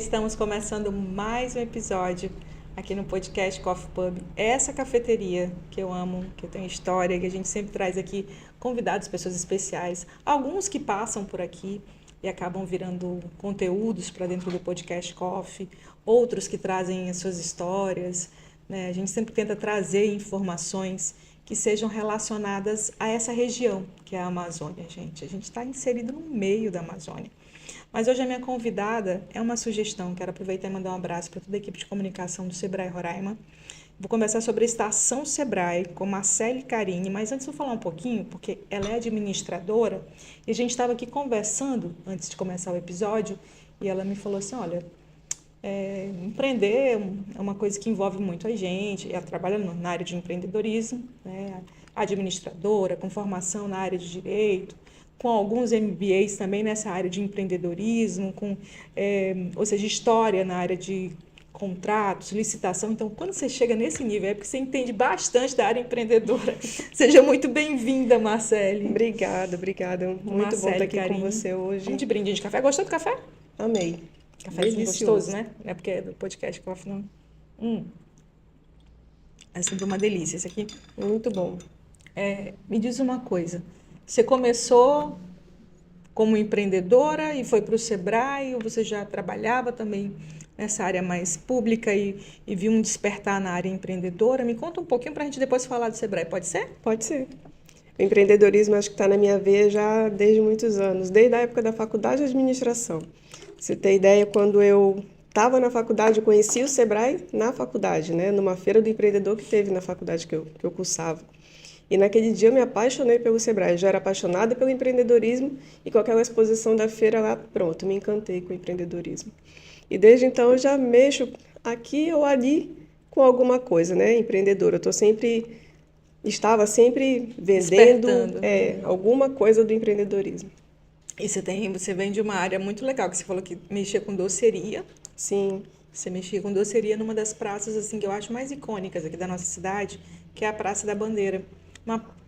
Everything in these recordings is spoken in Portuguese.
estamos começando mais um episódio aqui no podcast Coffee Pub. Essa cafeteria que eu amo, que eu tenho história, que a gente sempre traz aqui convidados, pessoas especiais, alguns que passam por aqui e acabam virando conteúdos para dentro do podcast Coffee, outros que trazem as suas histórias, né? A gente sempre tenta trazer informações que sejam relacionadas a essa região, que é a Amazônia, gente. A gente está inserido no meio da Amazônia. Mas hoje a minha convidada é uma sugestão. Quero aproveitar e mandar um abraço para toda a equipe de comunicação do Sebrae Roraima. Vou conversar sobre a Estação Sebrae com Marcele Carini, mas antes eu vou falar um pouquinho, porque ela é administradora, e a gente estava aqui conversando antes de começar o episódio, e ela me falou assim, olha, empreender é uma coisa que envolve muito a gente. Ela trabalha na área de empreendedorismo, né? Administradora, com formação na área de direito, com alguns MBAs também nessa área de empreendedorismo, ou seja, história na área de contratos, licitação. Então, quando você chega nesse nível, é porque você entende bastante da área empreendedora. Seja muito bem-vinda, Marcele. Obrigada. Muito Marcele bom estar aqui Carini. com você hoje. Vamos de brinde de café. Gostou do café? Amei. Cafézinho gostoso, né? Não é porque é do podcast Coffee, não. É sempre uma delícia esse aqui. Muito bom. Me diz uma coisa. Você começou como empreendedora e foi para o Sebrae, ou você já trabalhava também nessa área mais pública e viu um despertar na área empreendedora? Me conta um pouquinho para a gente depois falar do Sebrae, pode ser? Pode ser. O empreendedorismo acho que está na minha veia já desde muitos anos, desde a época da faculdade de administração. Você tem ideia, quando eu estava na faculdade, eu conheci o Sebrae na faculdade, né? Numa feira do empreendedor que teve na faculdade que eu cursava. E naquele dia eu me apaixonei pelo Sebrae. Eu já era apaixonada pelo empreendedorismo e com aquela exposição da feira lá, pronto, me encantei com o empreendedorismo. E desde então eu já mexo aqui ou ali com alguma coisa, né? Empreendedora. Estava sempre vendendo alguma coisa do empreendedorismo. E você vem de uma área muito legal, que você falou que mexia com doceria. Sim. Você mexia com doceria numa das praças assim que eu acho mais icônicas aqui da nossa cidade, que é a Praça da Bandeira.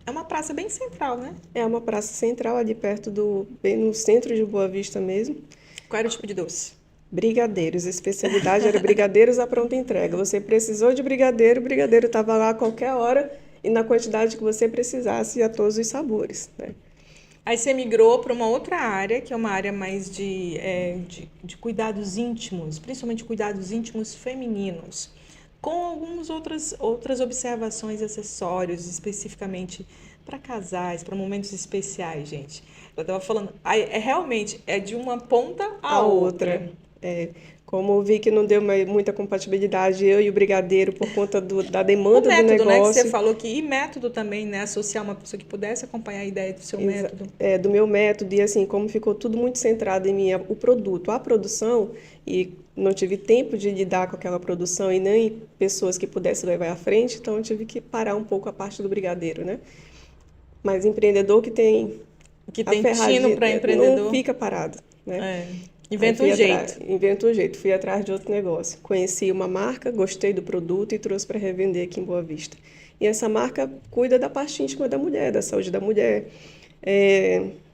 É uma praça bem central, né? É uma praça central ali perto bem no centro de Boa Vista mesmo. Qual era o tipo de doce? Brigadeiros. A especialidade era brigadeiros à pronta entrega. Você precisou de brigadeiro, o brigadeiro estava lá a qualquer hora e na quantidade que você precisasse e a todos os sabores, né? Aí você migrou para uma outra área, que é uma área mais de cuidados íntimos, principalmente cuidados íntimos femininos, com algumas outras observações e acessórios, especificamente para casais, para momentos especiais, gente. Eu estava falando, realmente é de uma ponta à outra. Como eu vi que não deu muita compatibilidade, eu e o brigadeiro, por conta da demanda o método, do negócio. Né, que você falou e método também, né? Associar uma pessoa que pudesse acompanhar a ideia do seu método. Do meu método, e assim, como ficou tudo muito centrado em mim, o produto, a produção, e não tive tempo de lidar com aquela produção e nem pessoas que pudessem levar à frente, então eu tive que parar um pouco a parte do brigadeiro, né? Mas empreendedor que tem tino para empreendedor, não fica parado, né? Inventa um jeito. Fui atrás de outro negócio. Conheci uma marca, gostei do produto e trouxe para revender aqui em Boa Vista. E essa marca cuida da parte íntima da mulher, da saúde da mulher,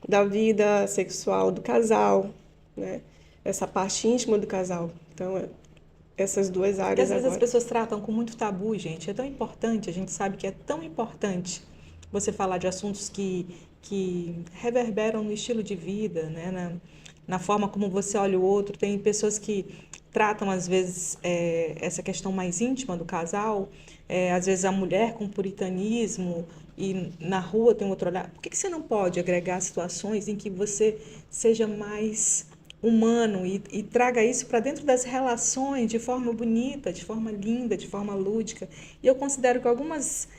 da vida sexual do casal, né? Essa parte íntima do casal. Então, essas duas áreas. Porque às vezes agora. As pessoas tratam com muito tabu, gente. É tão importante, a gente sabe que é tão importante você falar de assuntos que reverberam no estilo de vida, né? Na forma como você olha o outro. Tem pessoas que tratam, às vezes, essa questão mais íntima do casal, às vezes a mulher com puritanismo, e na rua tem outro olhar. Por que você não pode agregar situações em que você seja mais humano e traga isso para dentro das relações de forma bonita, de forma linda, de forma lúdica? E eu considero que alguns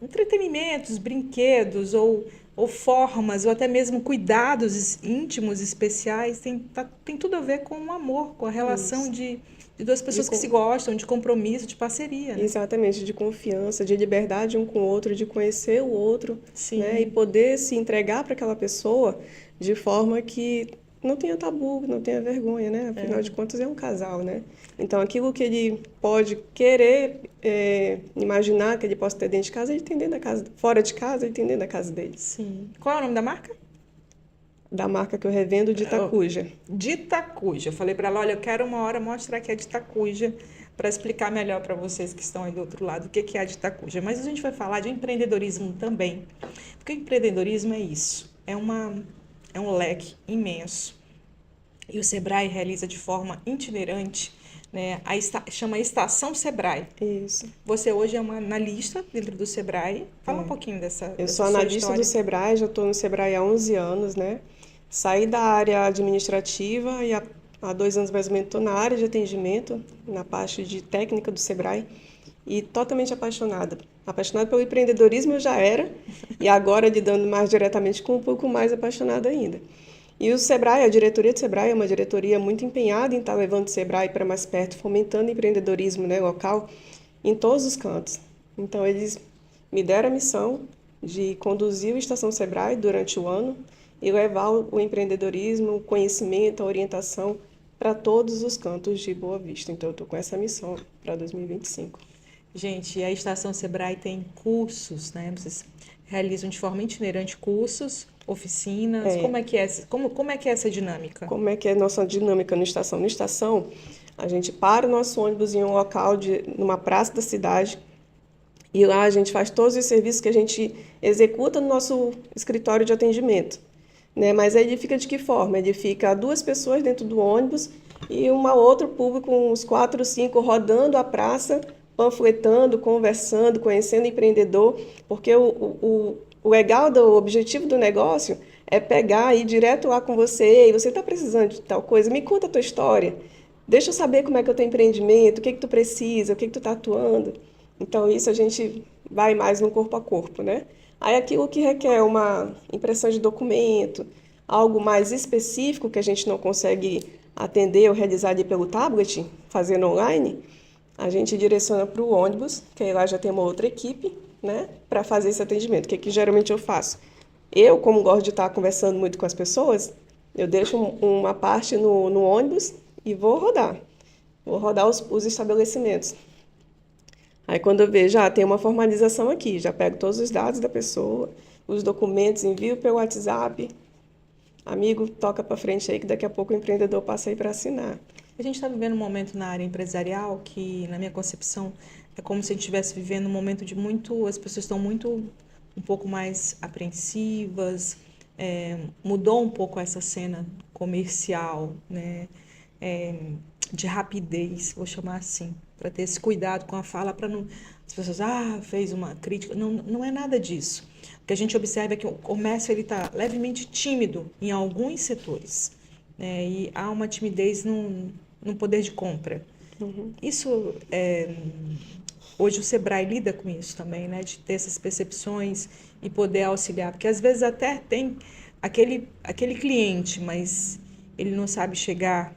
entretenimentos, brinquedos ou formas, ou até mesmo cuidados íntimos especiais, tem tudo a ver com o amor, com a relação de duas pessoas que se gostam, de compromisso, de parceria, né? Exatamente, de confiança, de liberdade um com o outro, de conhecer o outro, né? E poder se entregar para aquela pessoa de forma que não tenha tabu, não tenha vergonha, né? Afinal de contas, é um casal, né? Então, aquilo que ele pode querer imaginar que ele possa ter dentro de casa, ele tem dentro da casa. Fora de casa, ele tem dentro da casa dele. Sim. Qual é o nome da marca? da marca que eu revendo, de Itacuja. De Itacuja. Eu falei para ela, olha, eu quero uma hora mostrar que é de Itacuja para explicar melhor para vocês que estão aí do outro lado o que é de Itacuja. Mas a gente vai falar de empreendedorismo também, porque o empreendedorismo é isso, é um leque imenso. E o Sebrae realiza de forma itinerante, né? Chama Estação Sebrae. Isso. Você hoje é uma analista dentro do Sebrae. Fala um pouquinho dessa Eu sou sua analista história. do Sebrae, já estou no Sebrae há 11 anos, né? Saí da área administrativa e há 2 anos mais ou menos estou na área de atendimento, na parte de técnica do Sebrae, e totalmente apaixonada. Apaixonada pelo empreendedorismo eu já era, e agora lidando mais diretamente com um pouco mais apaixonada ainda. E o Sebrae, a diretoria do Sebrae é uma diretoria muito empenhada em estar levando o Sebrae para mais perto, fomentando o empreendedorismo, né, local em todos os cantos. Então, eles me deram a missão de conduzir o Estação Sebrae durante o ano e levar o empreendedorismo, o conhecimento, a orientação para todos os cantos de Boa Vista. Então, eu estou com essa missão para 2025. Gente, a Estação Sebrae tem cursos, né? Vocês realizam de forma itinerante cursos, oficinas. Como é que é, como é que é essa dinâmica? Como é que é a nossa dinâmica no Estação? No Estação, a gente para o nosso ônibus em um local, numa praça da cidade, e lá a gente faz todos os serviços que a gente executa no nosso escritório de atendimento, né? Mas aí ele fica de que forma? Ele fica 2 pessoas dentro do ônibus e uma outro público, uns 4 ou 5, rodando a praça, panfletando, conversando, conhecendo o empreendedor, porque o legal do objetivo do negócio é pegar e ir direto lá com você, e você está precisando de tal coisa, me conta a tua história, deixa eu saber como é que é o teu empreendimento, o que tu precisa, o que tu está atuando. Então, isso a gente vai mais no corpo a corpo, né? Aí, aquilo que requer uma impressão de documento, algo mais específico que a gente não consegue atender ou realizar ali pelo tablet, fazendo online, a gente direciona para o ônibus, que aí lá já tem uma outra equipe, né, para fazer esse atendimento. O que geralmente eu faço? Eu, como gosto de estar conversando muito com as pessoas, eu deixo uma parte no ônibus e vou rodar. Vou rodar os estabelecimentos. Aí, quando eu vejo, tem uma formalização aqui, já pego todos os dados da pessoa, os documentos, envio pelo WhatsApp. Amigo, toca para frente aí que daqui a pouco o empreendedor passa aí para assinar. A gente está vivendo um momento na área empresarial que, na minha concepção, é como se a gente estivesse vivendo um momento de muito... As pessoas estão um pouco mais apreensivas, mudou um pouco essa cena comercial, né? De rapidez, vou chamar assim, para ter esse cuidado com a fala, para não... As pessoas, fez uma crítica. Não, não é nada disso. O que a gente observa é que o comércio está levemente tímido em alguns setores, né? E há uma timidez no poder de compra. Uhum. Isso, hoje o Sebrae lida com isso também, né? De ter essas percepções e poder auxiliar. Porque às vezes até tem aquele cliente, mas ele não sabe chegar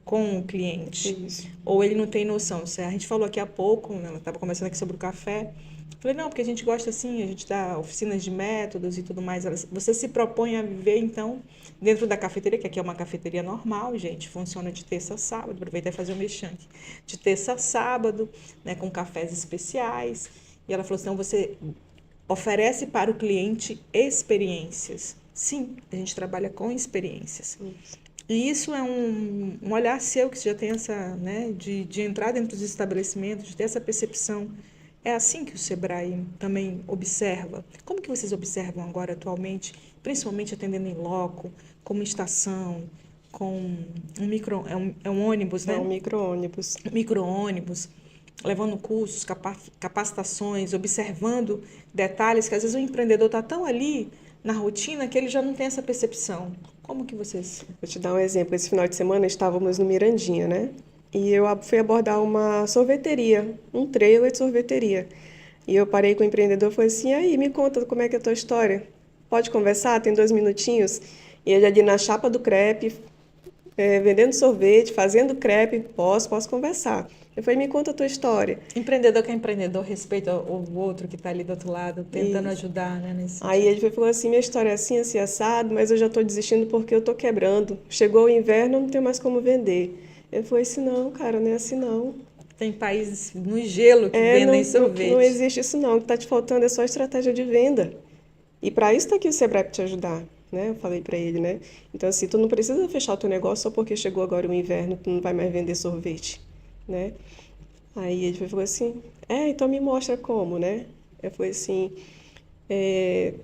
com o cliente. Isso. Ou ele não tem noção. A gente falou aqui há pouco, né? Ela estava conversando aqui sobre o café. Falei, não, porque a gente gosta assim, a gente dá oficinas de métodos e tudo mais. Você se propõe a viver, então, dentro da cafeteria, que aqui é uma cafeteria normal, gente, funciona de terça a sábado, aproveitar e fazer um mexanque. De terça a sábado, né, com cafés especiais. E ela falou assim, então você oferece para o cliente experiências. Sim, a gente trabalha com experiências. E isso é um olhar seu, que já tem essa, né, de entrar dentro dos estabelecimentos, de ter essa percepção. É assim que o Sebrae também observa. Como que vocês observam agora atualmente, principalmente atendendo em loco, como estação, com um ônibus, né? É um micro-ônibus. Micro-ônibus, levando cursos, capacitações, observando detalhes que às vezes o empreendedor está tão ali na rotina que ele já não tem essa percepção. Como que vocês... Vou te dar um exemplo. Esse final de semana estávamos no Mirandinha, né? E eu fui abordar uma sorveteria, um trailer de sorveteria. E eu parei com o empreendedor e falei assim, aí, me conta como é que é a tua história. Pode conversar? Tem 2 minutinhos? E ele ali na chapa do crepe, vendendo sorvete, fazendo crepe, posso conversar. Eu falei, me conta a tua história. Empreendedor que é empreendedor, respeita o outro que está ali do outro lado, tentando ajudar, né? Aí ele falou assim, minha história é assim assado, mas eu já estou desistindo porque eu estou quebrando. Chegou o inverno, não tenho mais como vender. Eu falei assim, não, cara, não é assim não. Tem países no gelo que vendem sorvete. Não existe isso não. O que está te faltando é só estratégia de venda. E para isso está aqui o Sebrae para te ajudar. né? Eu falei para ele, né? Então, assim, tu não precisa fechar o teu negócio só porque chegou agora o inverno, tu não vai mais vender sorvete, né? Aí ele falou assim, então me mostra como, né? Eu falei assim, é,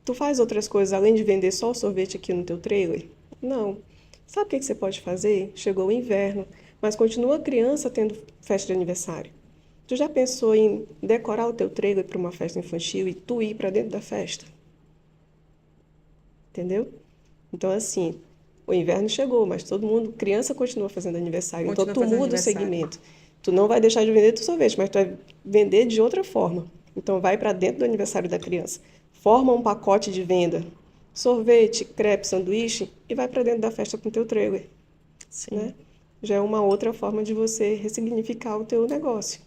tu faz outras coisas além de vender só o sorvete aqui no teu trailer? Não. Sabe o que que você pode fazer? Chegou o inverno, mas continua criança tendo festa de aniversário. Tu já pensou em decorar o teu trailer para uma festa infantil e tu ir para dentro da festa? Entendeu? Então, assim, o inverno chegou, mas todo mundo, criança continua fazendo aniversário. Então, Continua tu fazendo muda o aniversário. segmento. Tu não vai deixar de vender teu sorvete, mas tu vai vender de outra forma. Então, vai para dentro do aniversário da criança. Forma um pacote de venda. Sorvete, crepe, sanduíche e vai para dentro da festa com o teu trailer, Sim. né? Já é uma outra forma de você ressignificar o teu negócio.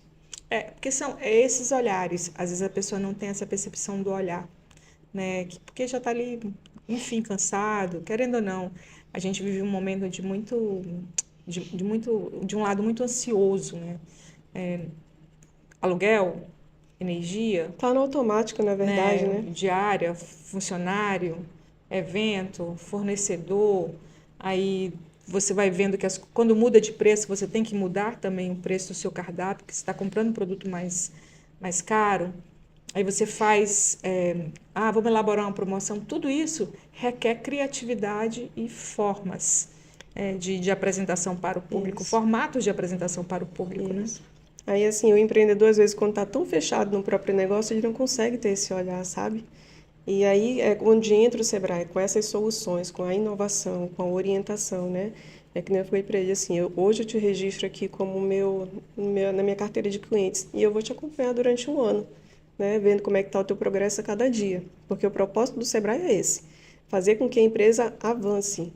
Porque são esses olhares. Às vezes a pessoa não tem essa percepção do olhar, né? Porque já está ali, enfim, cansado, querendo ou não. A gente vive um momento de um lado muito ansioso, né? Aluguel, energia, Tá no automático, na verdade, né? né? Diária, funcionário, evento, fornecedor. Aí você vai vendo que quando muda de preço, você tem que mudar também o preço do seu cardápio, porque você está comprando um produto mais caro. Aí você faz, vamos elaborar uma promoção. Tudo isso requer criatividade e formas de apresentação para o público, Isso. formatos de apresentação para o público, né? Isso. Aí, assim, o empreendedor, às vezes, quando está tão fechado no próprio negócio, ele não consegue ter esse olhar, sabe? E aí é onde entra o Sebrae, com essas soluções, com a inovação, com a orientação, né? É que nem eu falei para ele assim, hoje eu te registro aqui como na minha carteira de clientes e eu vou te acompanhar durante um ano, né? Vendo como é que está o teu progresso a cada dia. Porque o propósito do Sebrae é esse, fazer com que a empresa avance,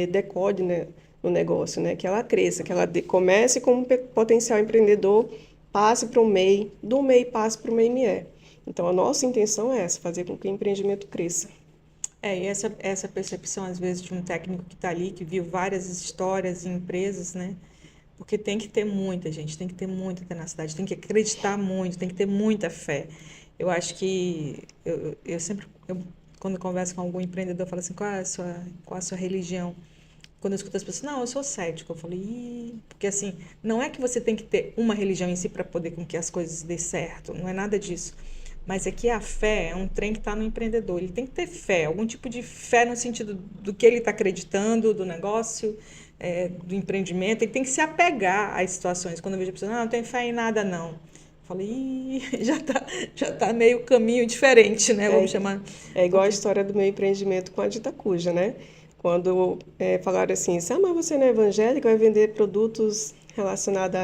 decode, né, no negócio, né? Que ela cresça, que ela comece como potencial empreendedor, passe para um MEI, do MEI passe para o MEI-ME. Então, a nossa intenção é essa, fazer com que o empreendimento cresça. E essa percepção, às vezes, de um técnico que está ali, que viu várias histórias em empresas, né? Porque tem que ter muita gente, tem que ter muita tenacidade, tem que acreditar muito, tem que ter muita fé. Eu acho que eu sempre, quando eu converso com algum empreendedor, eu falo assim, qual a sua religião? Quando eu escuto as pessoas, não, eu sou cético. Eu falei, porque assim, não é que você tem que ter uma religião em si para poder com que as coisas dê certo, não é nada disso. Mas é que a fé é um trem que está no empreendedor. Ele tem que ter fé, algum tipo de fé no sentido do que ele está acreditando, do negócio, do empreendimento. Ele tem que se apegar às situações. Quando eu vejo a pessoa, não tenho fé em nada, não. Eu falei, já tá meio caminho diferente, né? Vamos É, chamar. é igual a Porque, história do meu empreendimento com a Dita Cuja, né? Quando falaram assim, mas você não é evangélica, vai vender produtos relacionados à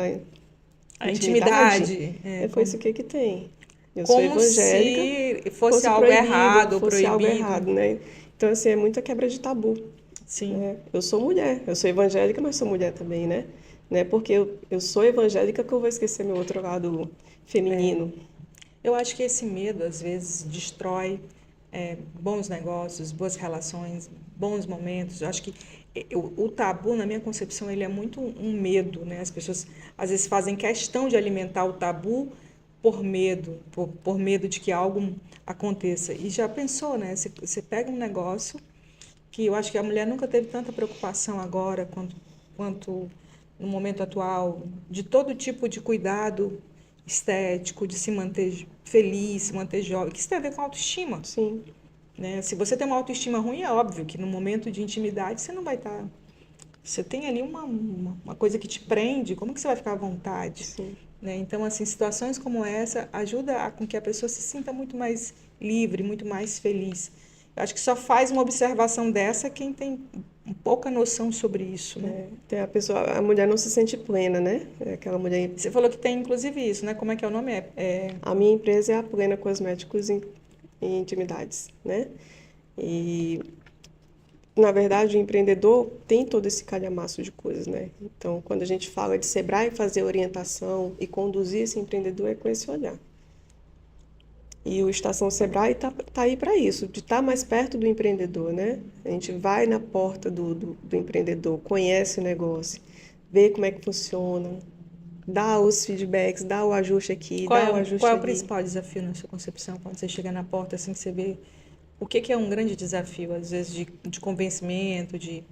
a intimidade? intimidade, Foi isso que tem. Eu sou como evangélica, se fosse fosse algo proibido, errado ou fosse algo proibido. errado, né? Então, assim, é muita quebra de tabu, Sim. né? Eu sou mulher, eu sou evangélica, mas sou mulher também, né? Porque eu sou evangélica que eu vou esquecer meu outro lado feminino. Eu acho que esse medo, às vezes, destrói bons negócios, boas relações, bons momentos. Eu acho que o tabu, na minha concepção, ele é muito um medo, né? As pessoas, às vezes, fazem questão de alimentar o tabu por medo, por medo de que algo aconteça. E já pensou, né? Você pega um negócio que eu acho que a mulher nunca teve tanta preocupação agora quanto no momento atual, de todo tipo de cuidado estético, de se manter feliz, se manter jovem, que isso tem a ver com autoestima, Sim, né? Se você tem uma autoestima ruim, é óbvio que no momento de intimidade você não vai estar... Você tem ali uma coisa que te prende, como que você vai ficar à vontade? sim. Né? Então, assim, situações como essa ajudam com que a pessoa se sinta muito mais livre, muito mais feliz. Eu acho que só faz uma observação dessa quem tem pouca noção sobre isso, né? Tem a mulher não se sente plena, né? É aquela mulher. Você falou que tem inclusive isso, né? Como é que é o nome? A minha empresa é a Plena Cosméticos e Intimidades, né? E na verdade o empreendedor tem todo esse calhamaço de coisas, né? Então, quando a gente fala de Sebrae fazer orientação e conduzir esse empreendedor é com esse olhar. E o Estação Sebrae tá aí para isso, de estar mais perto do empreendedor, né? A gente vai na porta do empreendedor, conhece o negócio, vê como é que funciona, dá os feedbacks, dá o ajuste aqui, dá o qual ajuste é o ali. principal desafio na sua concepção quando você chega na porta assim que você vê O que é um grande desafio, às vezes, de convencimento, de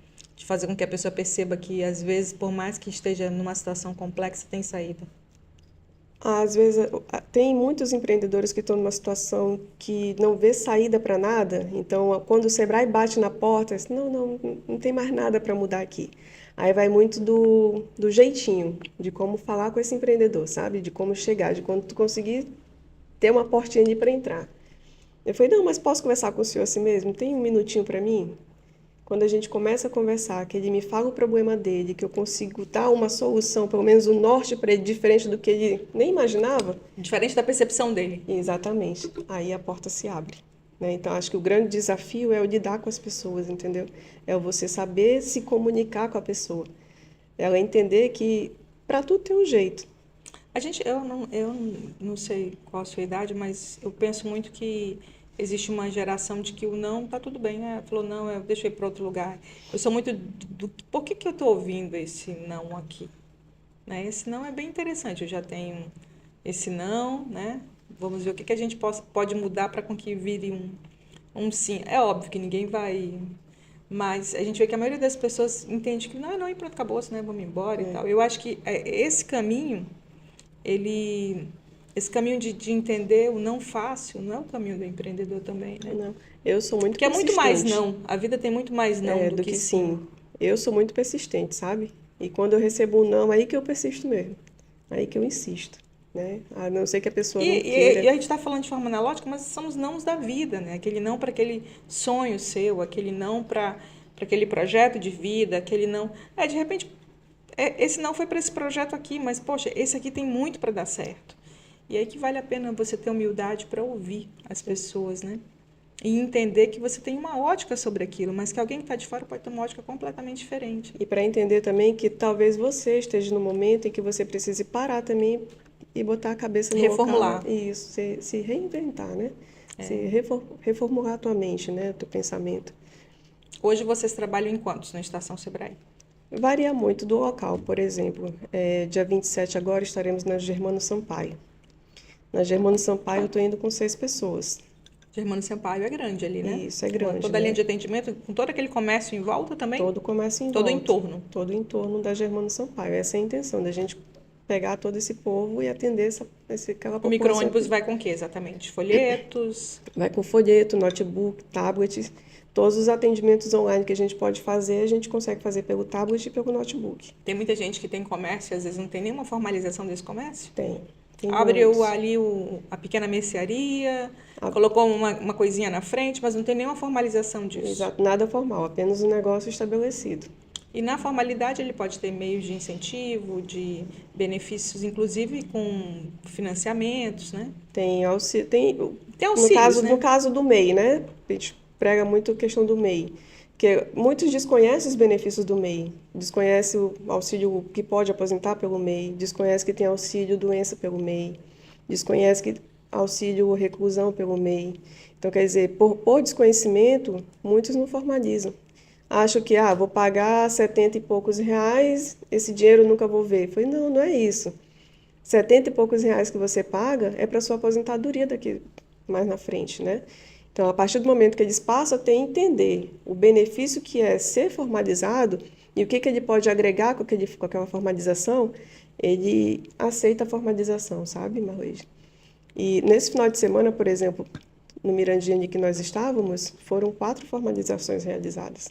fazer com que a pessoa perceba que, às vezes, por mais que esteja numa situação complexa, tem saída? Às vezes, tem muitos empreendedores que estão numa situação que não vê saída para nada. Então, quando o Sebrae bate na porta, diz, não tem mais nada para mudar aqui. Aí vai muito do jeitinho, de como falar com esse empreendedor, sabe? De como chegar, de quando tu conseguir ter uma portinha ali para entrar. Eu falei, não, mas posso conversar com o senhor assim mesmo? Tem um minutinho para mim? Quando a gente começa a conversar, que ele me fala o problema dele, que eu consigo dar uma solução, pelo menos um norte para ele, diferente do que ele nem imaginava. Diferente da percepção dele. Exatamente. Aí a porta se abre. Né? Então, acho que o grande desafio é o lidar com as pessoas, entendeu? É você saber se comunicar com a pessoa. Ela entender que para tudo tem um jeito. Eu não sei qual a sua idade, mas eu penso muito que existe uma geração de que o não tá tudo bem, né? Falou não, eu deixei para outro lugar. Eu sou muito por que eu tô ouvindo esse não aqui, né? Esse não é bem interessante. Eu já tenho esse não, né? Vamos ver o que a gente pode mudar para com que vire um sim. É óbvio que ninguém vai, mas a gente vê que a maioria das pessoas entende que não é não e pronto, acabou, né? Vamos embora e tal. Eu acho que esse caminho ele esse caminho de entender o não fácil não é o caminho do empreendedor também, né? Não. Eu sou muito Porque é muito mais persistente. não. A vida tem muito mais não do Do que que sim. sim. Eu sou muito persistente, sabe? E quando eu recebo um não, aí que eu persisto mesmo. Aí que eu insisto, né? A não ser que a pessoa E, não e, e queira. a gente está falando de forma analógica, mas são os nãos da vida, né? Aquele não para aquele sonho seu, aquele não para aquele projeto de vida, aquele não. De repente, esse não foi para esse projeto aqui, mas poxa, esse aqui tem muito para dar certo. E aí que vale a pena você ter humildade para ouvir as pessoas, né? E entender que você tem uma ótica sobre aquilo, mas que alguém que está de fora pode ter uma ótica completamente diferente. E para entender também que talvez você esteja no momento em que você precise parar também e botar a cabeça no local Reformular. e isso, se reinventar, né? Se reformular a tua mente, né? O teu pensamento. Hoje vocês trabalham em quantos na Estação Sebrae? Varia muito do local, por exemplo, dia 27 agora estaremos na Germano Sampaio. Na Germano Sampaio eu estou indo com 6 pessoas. Germano Sampaio é grande ali, né? E isso é grande, Toda a linha né? de atendimento, com todo aquele comércio em volta também? Todo o comércio em Todo o volta, entorno. todo o entorno da Germano Sampaio. Essa é a intenção, da gente pegar todo esse povo e atender aquela O população micro-ônibus aqui. vai com o quê exatamente? Folhetos? Vai com folheto, notebook, tablet, todos os atendimentos online que a gente pode fazer, a gente consegue fazer pelo tablet e pelo notebook. Tem muita gente que tem comércio e às vezes não tem nenhuma formalização desse comércio? Tem Abriu muitos. ali a pequena mercearia, A- colocou uma coisinha na frente, mas não tem nenhuma formalização disso. Exato, nada formal, apenas um negócio estabelecido. E na formalidade ele pode ter meios de incentivo, de benefícios, inclusive com financiamentos, né? Tem auxílio, tem, Tem auxílios, no né? caso do MEI, né? A gente prega muito a questão do MEI, porque muitos desconhecem os benefícios do MEI, desconhecem o auxílio que pode aposentar pelo MEI, desconhecem que tem auxílio doença pelo MEI, desconhecem que auxílio reclusão pelo MEI. Então, quer dizer, por desconhecimento, muitos não formalizam. Acham que, vou pagar 70 e poucos reais, esse dinheiro eu nunca vou ver. Eu falei, não, não é isso. 70 e poucos reais que você paga é para sua aposentadoria daqui mais na frente, né? Então, a partir do momento que eles passam a ter entender o benefício que é ser formalizado e o que ele pode agregar com aquela formalização, ele aceita a formalização, sabe, Marlene? E nesse final de semana, por exemplo, no Mirandinha que nós estávamos, foram 4 formalizações realizadas,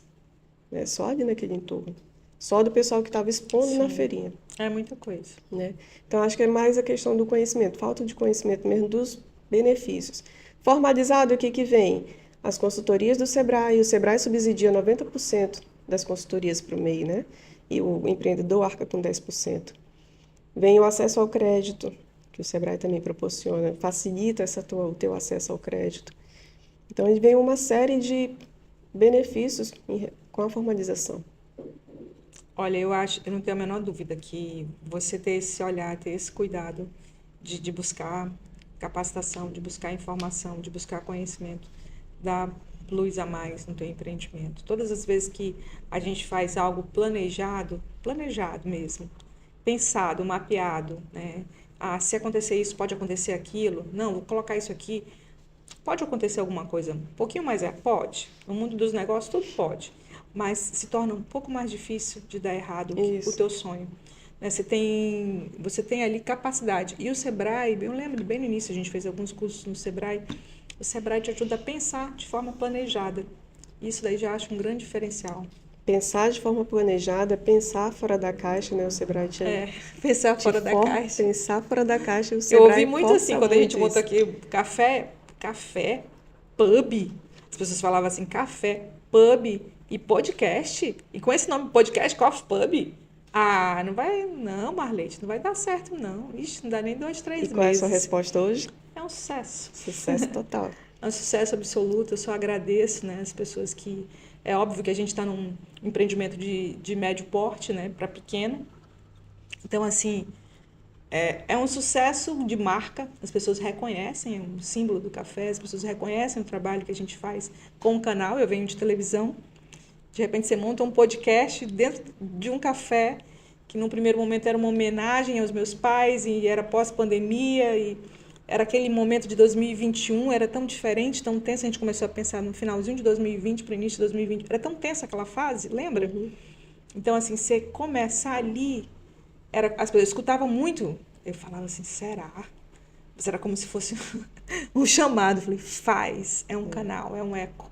né? Só ali naquele entorno. Só do pessoal que estava expondo na Sim, feirinha. é muita coisa. Né? Então, acho que é mais a questão do conhecimento, falta de conhecimento mesmo dos benefícios. Formalizado, o que que vem? As consultorias do Sebrae, o Sebrae subsidia 90% das consultorias para o MEI, né? E o empreendedor arca com 10%. Vem o acesso ao crédito, que o Sebrae também proporciona, facilita o teu acesso ao crédito. Então, vem uma série de benefícios com a formalização. Olha, eu não tenho a menor dúvida que você ter esse olhar, ter esse cuidado de buscar capacitação, de buscar informação, de buscar conhecimento, dá luz a mais no teu empreendimento. Todas as vezes que a gente faz algo planejado mesmo, pensado, mapeado, né? Se acontecer isso, pode acontecer aquilo. Não, vou colocar isso aqui. Pode acontecer alguma coisa um pouquinho mais, pode. No mundo dos negócios tudo pode, mas se torna um pouco mais difícil de dar errado o teu sonho. Né? Você tem ali capacidade. E o Sebrae, eu lembro bem no início, a gente fez alguns cursos no Sebrae, o Sebrae te ajuda a pensar de forma planejada. Isso daí já acho um grande diferencial. Pensar de forma planejada, pensar fora da caixa, né? O Sebrae pensar fora da caixa. Pensar fora da caixa, o Eu Sebrae ouvi muito assim, quando a gente botou aqui café, pub. As pessoas falavam assim, café, pub e podcast. E com esse nome podcast, Coffee Pub, não, Marlete, não vai dar certo, não. Ixi, não dá nem 2, 3 meses. E qual é a sua resposta hoje? É um sucesso. Sucesso total. É um sucesso absoluto. Eu só agradeço, né, as pessoas que... É óbvio que a gente está num empreendimento de médio porte, né, para pequeno. Então, assim, é um sucesso de marca. As pessoas reconhecem, é um símbolo do café. As pessoas reconhecem o trabalho que a gente faz com o canal. Eu venho de televisão. De repente, você monta um podcast dentro de um café que, num primeiro momento, era uma homenagem aos meus pais e era pós-pandemia e... Era aquele momento de 2021, era tão diferente, tão tenso. A gente começou a pensar no finalzinho de 2020 para o início de 2020. Era tão tensa aquela fase, lembra? Uhum. Então, assim, você começar ali... as pessoas escutavam muito. Eu falava assim, será? Mas era como se fosse um chamado. Eu falei, faz. É um canal, é um eco.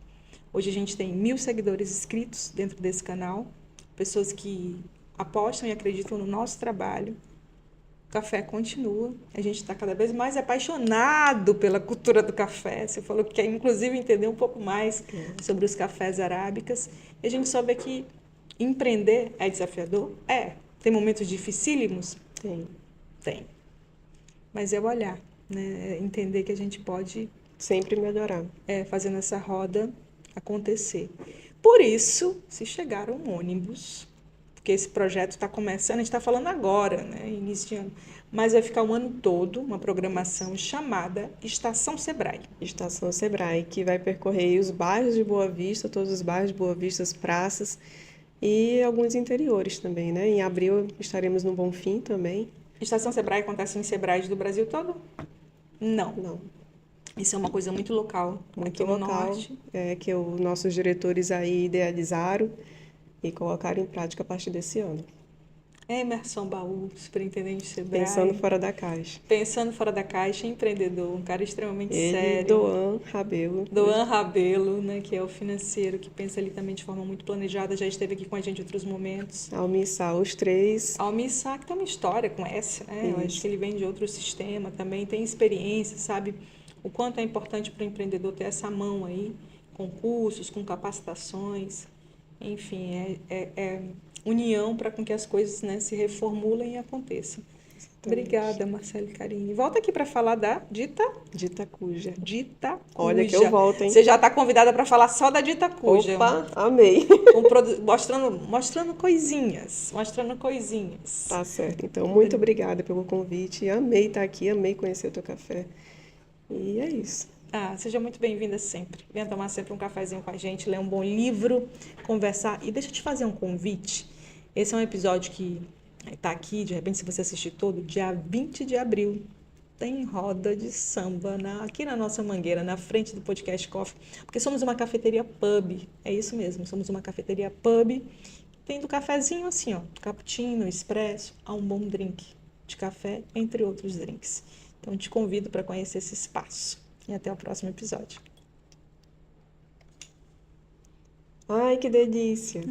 Hoje a gente tem 1.000 seguidores inscritos dentro desse canal. Pessoas que apostam e acreditam no nosso trabalho. O café continua, a gente está cada vez mais apaixonado pela cultura do café. Você falou que quer, inclusive, entender um pouco mais sobre os cafés arábicas. E a gente só vê que empreender é desafiador? Tem momentos dificílimos? Tem. Mas é olhar, né? É entender que a gente pode... Sempre melhorar. Fazendo essa roda acontecer. Por isso, se chegar um ônibus... Porque esse projeto está começando, a gente está falando agora, né, início de ano, mas vai ficar o ano todo uma programação chamada Estação Sebrae. Estação Sebrae, que vai percorrer os bairros de Boa Vista, todos os bairros de Boa Vista, as praças e alguns interiores também, né? Em abril estaremos no Bonfim também. Estação Sebrae acontece em Sebrae do Brasil todo? Não. Isso é uma coisa muito local, muito aqui local, no norte. Que os nossos diretores aí idealizaram e colocaram em prática a partir desse ano. Emerson Baú, superintendente de Sebrae. Pensando fora da caixa. Pensando fora da caixa, empreendedor, um cara extremamente sério. Doan Rabelo. Doan Rabelo, né, que é o financeiro, que pensa ali também de forma muito planejada, já esteve aqui com a gente em outros momentos. Almissá, os três. Almissá, que tem uma história com essa, né? Eu acho que ele vem de outro sistema também, tem experiência, sabe o quanto é importante para o empreendedor ter essa mão aí, com cursos, com capacitações. Enfim, é união para com que as coisas, né, se reformulem e aconteçam. Exatamente. Obrigada, Marcele Carini. Volta aqui para falar da Dita Cuja. Dita Cuja. Olha que eu volto, hein? Você já está convidada para falar só da Dita Cuja. Opa, amei. Mostrando coisinhas. Tá certo. Então, muito obrigada pelo convite. Amei estar aqui, amei conhecer o teu café. E é isso. Seja muito bem-vinda sempre. Venha tomar sempre um cafezinho com a gente, ler um bom livro, conversar. E deixa eu te fazer um convite. Esse é um episódio que está aqui, de repente, se você assistir todo, dia 20 de abril. Tem roda de samba aqui na nossa Mangueira, na frente do Podcast Coffee. Porque somos uma cafeteria pub. É isso mesmo, somos uma cafeteria pub. Tem do cafezinho assim, ó, cappuccino, expresso, a um bom drink de café, entre outros drinks. Então, te convido para conhecer esse espaço. E até o próximo episódio. Ai, que delícia!